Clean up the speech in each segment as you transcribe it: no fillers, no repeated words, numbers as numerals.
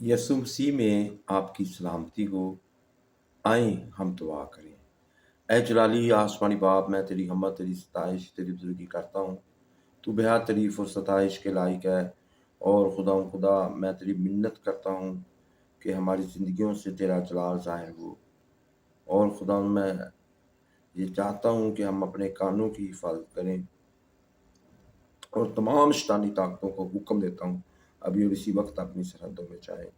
यसु मसीह में आपकी सलामती हो। आए हम दुआ करें। ऐ जलाली आसमानी बाप, मैं तेरी हमत, तेरी सताइश, तेरी बुजुर्गी करता हूँ। तू बेहद तारीफ और सताइश के लायक है। और खुदा मैं तेरी मिन्नत करता हूँ कि हमारी ज़िंदगियों से तेरा जलाल ज़ाहिर हो। और खुदा मैं ये चाहता हूँ कि हम अपने कानों की हिफाजत करें और तमाम शैतानी ताकतों को हुक्म देता हूँ अभी और इसी वक्त अपनी सरहदों में जाए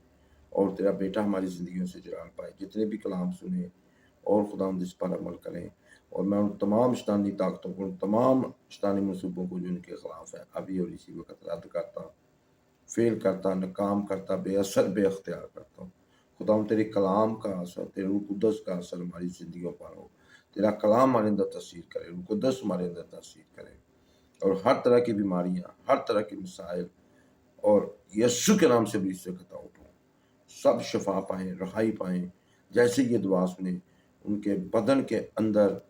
और तेरा बेटा हमारी ज़िंदगियों से जलाल पाए। जितने भी कलाम सुने और खुदावंद इस पर अमल करें। और मैं उन तमाम शैतानी ताकतों को, उन तमाम शैतानी मंसूबों को जो उनके खिलाफ है अभी और इसी वक्त रद्द करता, फेल करता, नाकाम करता, बेअसर बेअख्तियार करता हूँ। खुदावंद तेरे कलाम का असर, तेरे रूह कुद्दस का असर हमारी ज़िंदगियों पर हो। तेरा कलाम हमारे अंदर तस्वीर करे, रूह कुद्दस हमारे अंदर तस्वीर करे और हर तरह की बीमारियां, हर तरह के मसाइल और यीशु के नाम से भी इससे खता उठो, सब शफा पाएं, रहाई पाएं। जैसे ये दुआ सुने उनके बदन के अंदर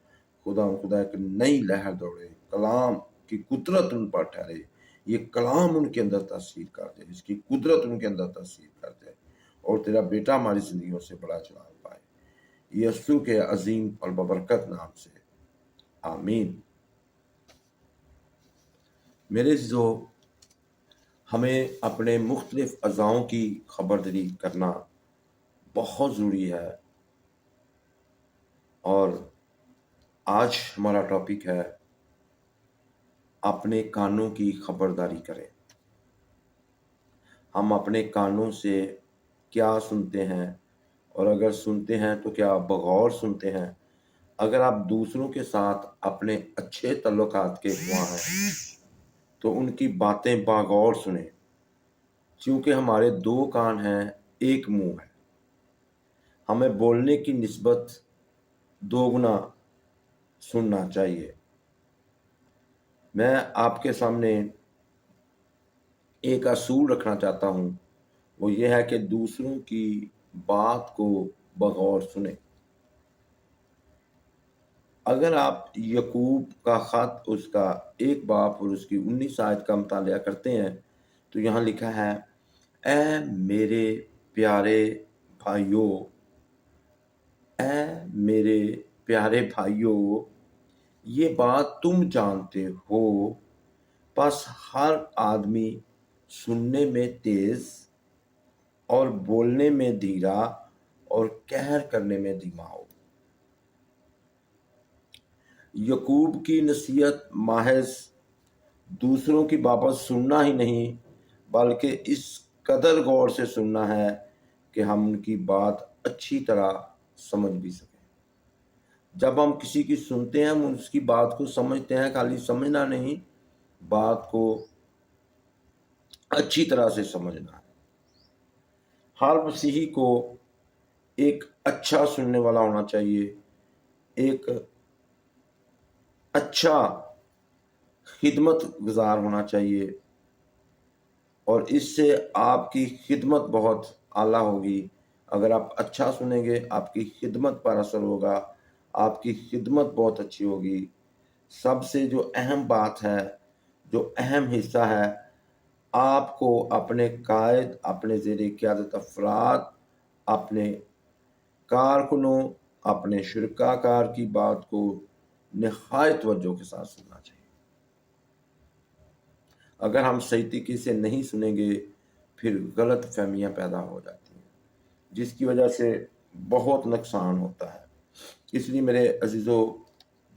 खुदा एक नई लहर दौड़े, कलाम की कुदरत उन पर ठहरे। ये कलाम उनके अंदर तासीर कर दे, इसकी कुदरत उनके अंदर तासीर कर दे और तेरा बेटा हमारी जिंदगियों से बड़ा जलाल पाए। यीशु के अजीम और बबरकत नाम से आमीन। मेरे जो हमें अपने मुख्तलिफ अज़ाओं की खबरदारी करना बहुत ज़रूरी है। और आज हमारा टॉपिक है अपने कानों की खबरदारी करें। हम अपने कानों से क्या सुनते हैं और अगर सुनते हैं तो क्या बगौर सुनते हैं। अगर आप दूसरों के साथ अपने अच्छे तल्लुकात के गवाह हैं तो उनकी बातें बगौर सुने, क्योंकि हमारे दो कान हैं, एक मुंह है। हमें बोलने की निस्बत दोगुना सुनना चाहिए। मैं आपके सामने एक असूल रखना चाहता हूँ, वो ये है कि दूसरों की बात को बगौर सुने। अगर आप यकूब का ख़त उसका 1 बाब और उसकी 19 आयत का मुतालिया करते हैं तो यहाँ लिखा है, ऐ मेरे प्यारे भाइयों, ऐ मेरे प्यारे भाइयों, ये बात तुम जानते हो, बस हर आदमी सुनने में तेज और बोलने में धीरा और कहर करने में धीमा हो। यकूब की नसीहत महज दूसरों की बाबत सुनना ही नहीं, बल्कि इस कदर गौर से सुनना है कि हम उनकी बात अच्छी तरह समझ भी सकें। जब हम किसी की सुनते हैं, हम उसकी बात को समझते हैं। खाली समझना नहीं, बात को अच्छी तरह से समझना है। हर मसीही को एक अच्छा सुनने वाला होना चाहिए, एक अच्छा खिदमत गुजार होना चाहिए और इससे आपकी खिदमत बहुत आला होगी। अगर आप अच्छा सुनेंगे, आपकी खिदमत पर असर होगा, आपकी खिदमत बहुत अच्छी होगी। सबसे जो अहम बात है, जो अहम हिस्सा है, आपको अपने कायद, अपने ज़ेरे क़यादत अफराद, अपने कारकुनों, अपने शिरकाकार की बात को निहायत तवज्जो के साथ सुनना चाहिए। अगर हम सही तरीके से नहीं सुनेंगे, फिर गलत फहमियाँ पैदा हो जाती हैं, जिसकी वजह से बहुत नुकसान होता है। इसलिए मेरे अजीज़ों,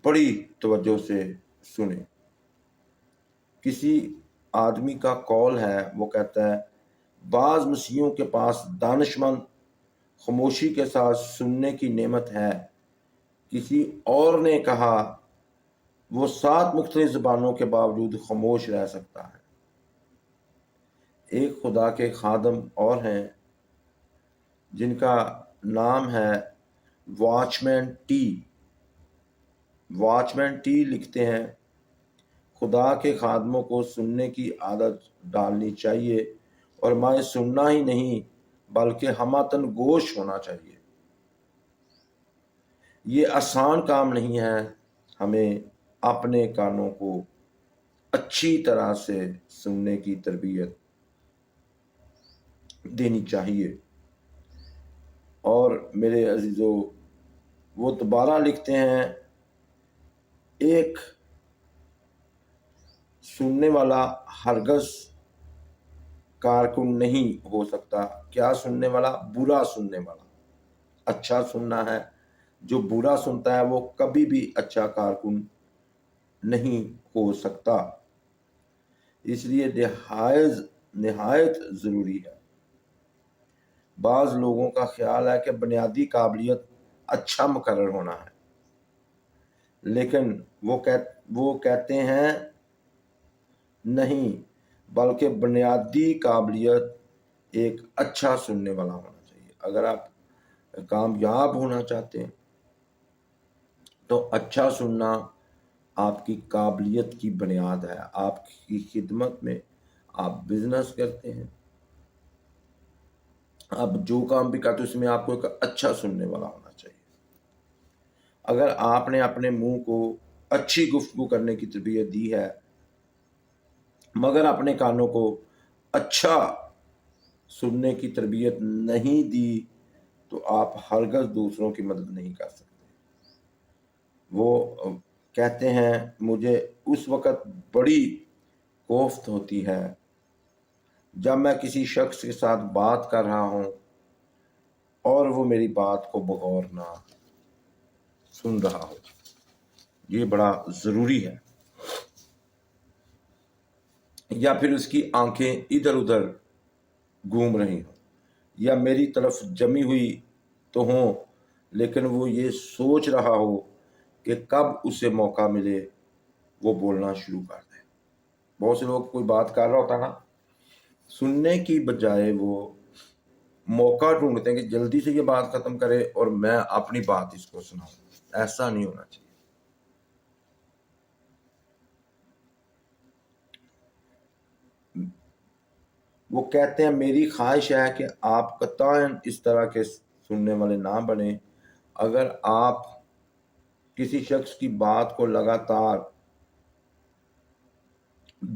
बड़ी तवज्जो से सुने। किसी आदमी का कौल है, वो कहता है, बाज़ मसीहियों के पास दानिशमंद खामोशी के साथ सुनने की नेमत है। किसी और ने कहा, वो 7 मुख्तलिफ ज़ुबानों के बावजूद खामोश रह सकता है। एक खुदा के खादम और हैं जिनका नाम है वॉचमैन टी। वॉचमैन टी लिखते हैं, खुदा के खादमों को सुनने की आदत डालनी चाहिए और माए सुनना ही नहीं बल्कि हमातन गोश होना चाहिए। ये आसान काम नहीं है। हमें अपने कानों को अच्छी तरह से सुनने की तरबियत देनी चाहिए। और मेरे अजीज़ों, वो दोबारा लिखते हैं, एक सुनने वाला हरगज़ कारकुन नहीं हो सकता। क्या सुनने वाला? बुरा सुनने वाला। अच्छा सुनना है, जो बुरा सुनता है वो कभी भी अच्छा कारकुन नहीं हो सकता। इसलिए निहायत ज़रूरी है। बाज़ लोगों का ख्याल है कि बुनियादी काबिलियत अच्छा मुकर्रर होना है, लेकिन वो कहते हैं नहीं, बल्कि बुनियादी काबिलियत एक अच्छा सुनने वाला होना चाहिए। अगर आप कामयाब होना चाहते हैं तो अच्छा सुनना आपकी काबिलियत की बुनियाद है। आपकी खिदमत में आप बिजनेस करते हैं, आप जो काम भी करते हैं उसमें आपको एक अच्छा सुनने वाला होना चाहिए। अगर आपने अपने मुंह को अच्छी गुफ्तगू करने की तरबियत दी है मगर अपने कानों को अच्छा सुनने की तरबियत नहीं दी तो आप हरगज़ दूसरों की मदद नहीं कर सकते। वो कहते हैं, मुझे उस वक़्त बड़ी कोफ्त होती है जब मैं किसी शख्स के साथ बात कर रहा हूँ और वो मेरी बात को बगौर ना सुन रहा हो। ये बड़ा ज़रूरी है। या फिर उसकी आंखें इधर उधर घूम रही हों या मेरी तरफ जमी हुई तो हों, लेकिन वो ये सोच रहा हो कि कब उसे मौका मिले वो बोलना शुरू कर दे। बहुत से लोग कोई बात कर रहा होता ना, सुनने की बजाय वो मौका ढूंढते हैं कि जल्दी से ये बात खत्म करे और मैं अपनी बात इसको सुनाऊं। ऐसा नहीं होना चाहिए। वो कहते हैं, मेरी ख्वाहिश है कि आप कतई इस तरह के सुनने वाले ना बने। अगर आप किसी शख्स की बात को लगातार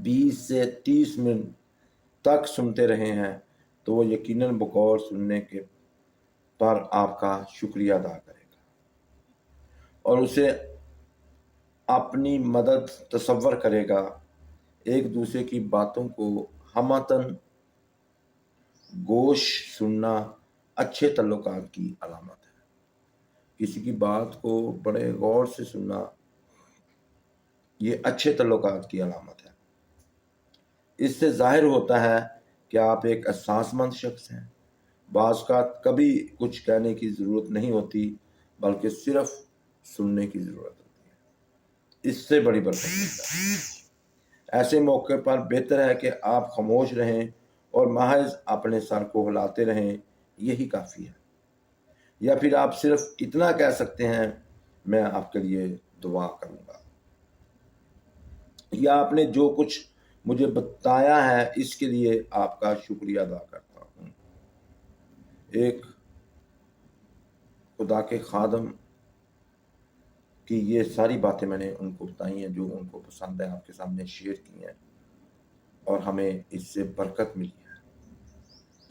20 से 30 मिनट तक सुनते रहे हैं तो वो यकीनन बगौर सुनने के पर आपका शुक्रिया अदा करेगा और उसे अपनी मदद तसव्वुर करेगा। एक दूसरे की बातों को हमतन गोश सुनना अच्छे तल्लुकात की अलामत है। किसी की बात को बड़े गौर से सुनना ये अच्छे तल्लुकात की अलामत है। इससे जाहिर होता है कि आप एक एहसासमंद शख्स हैं। बाज़ का कभी कुछ कहने की ज़रूरत नहीं होती बल्कि सिर्फ सुनने की ज़रूरत होती है। इससे बड़ी बरकत मिलता है। ऐसे मौके पर बेहतर है कि आप खामोश रहें और महज अपने सर को हिलाते रहें, यही काफ़ी है। या फिर आप सिर्फ इतना कह सकते हैं, मैं आपके लिए दुआ करूँगा, या आपने जो कुछ मुझे बताया है इसके लिए आपका शुक्रिया अदा करता हूँ। एक खुदा के खादम की ये सारी बातें मैंने उनको बताई हैं जो उनको पसंद है, आपके सामने शेयर की हैं और हमें इससे बरकत मिली है।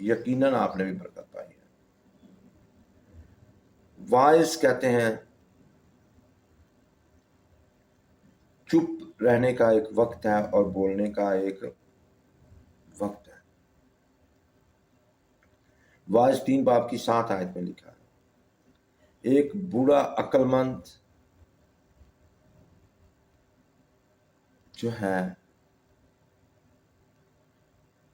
यकीनन आपने भी बरकत पाई है। वाइज कहते हैं, चुप रहने का एक वक्त है और बोलने का एक वक्त है। वाइज 3 बाब की 7 आयत में लिखा है, एक बूढ़ा अक्लमंद जो है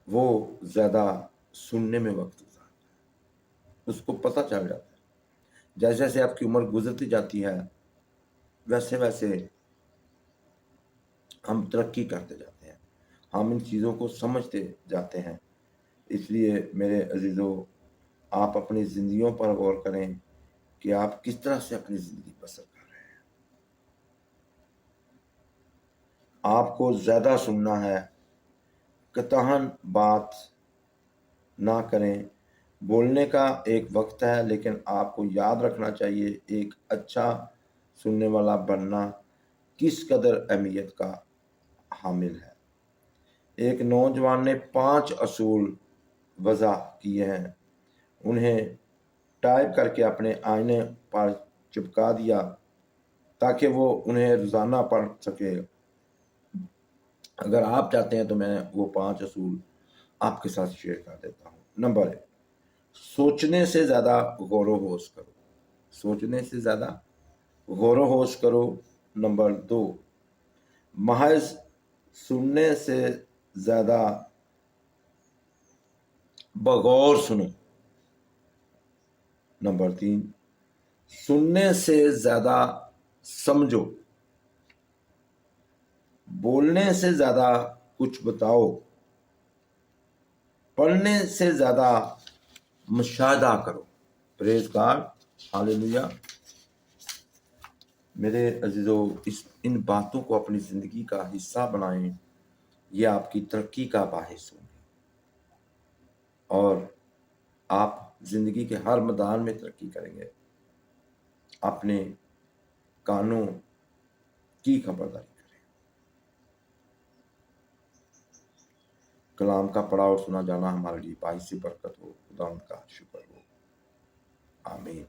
वो ज्यादा सुनने में वक्त गुजारता है। उसको पता चल जाता है जैसे जैसे आपकी उम्र गुजरती जाती है वैसे वैसे हम तरक्की करते जाते हैं, हम इन चीज़ों को समझते जाते हैं। इसलिए मेरे अजीज़ों, आप अपनी ज़िंदगियों पर गौर करें कि आप किस तरह से अपनी ज़िंदगी बसर कर रहे हैं। आपको ज़्यादा सुनना है, कतहन बात ना करें। बोलने का एक वक्त है, लेकिन आपको याद रखना चाहिए एक अच्छा सुनने वाला बनना किस कदर अहमियत का हामिल है। एक नौजवान ने 5 असूल وضع کیے ہیں انہیں ٹائپ کر کے اپنے آئینے پر چپکا دیا تاکہ وہ انہیں روزانہ پڑھ سکے۔ اگر آپ چاہتے ہیں تو میں وہ 5 اصول آپ کے ساتھ شیئر کر دیتا ہوں۔ نمبر 1، سوچنے سے زیادہ غور و خوض کرو۔ سوچنے سے زیادہ غور و خوض کرو۔ نمبر 2، محض سننے سے زیادہ بغور سنو۔ نمبر 3، سننے سے زیادہ سمجھو۔ بولنے سے زیادہ کچھ بتاؤ۔ پڑھنے سے زیادہ مشاہدہ کرو۔ پریز گاڈ، ہاللیلویہ۔ میرے عزیزو، ان باتوں کو اپنی زندگی کا حصہ بنائیں، یہ آپ کی ترقی کا باعث ہوں گے اور آپ زندگی کے ہر میدان میں ترقی کریں گے۔ اپنے کانوں کی خبرداری کریں۔ کلام کا پڑھا اور سنا جانا ہمارے لیے باعث برکت ہو۔ خدا ان کا شکر ہو۔ آمین۔